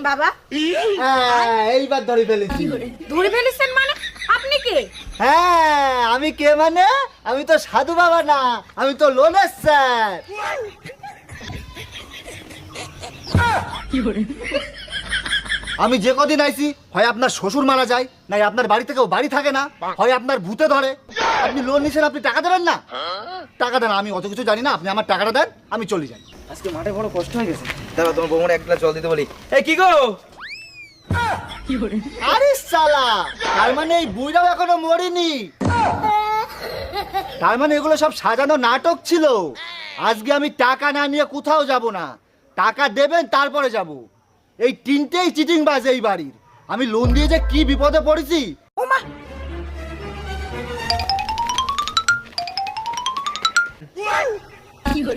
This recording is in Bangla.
বাবা? এইবার ধরে ফেলেছি। ধরে ফেলেছেন মানে? আপনি কে? হ্যাঁ, আমি কে মানে? আমি তো সাধু বাবা না, আমি তো লোনের স্যার। আমি যে কদিন আইছি, হয় আপনার শ্বশুর মারা যায়, নাই আপনার বাড়িতে কেউ বাড়ি থাকে না, হয় আপনার ভূতে ধরে। আপনি লোন নিছেন, আপনি টাকা দেবেন না? টাকা দেন, আমি অত কিছু জানি না, আপনি আমার টাকাটা দেন, আমি চলে যাই। আজকে মাঠে বড় কষ্ট হয়ে গেছে। দাঁড়া, তোমার বৌমার এক গ্লাস জল দিতে বলি। এই কি গো? আরে শালা, তার মানে এই বুইড়াও এখনো মরিনি। তার মানে এগুলো সব সাজানো নাটক ছিল। আজকে আমি টাকা না নিয়ে কোথাও যাব না, টাকা দেবেন তারপরে যাব। এই তিনটেই চিটিং বাজ এই বাড়ির। আমি লোন দিয়ে যে কি বিপদে পড়েছি। ওমা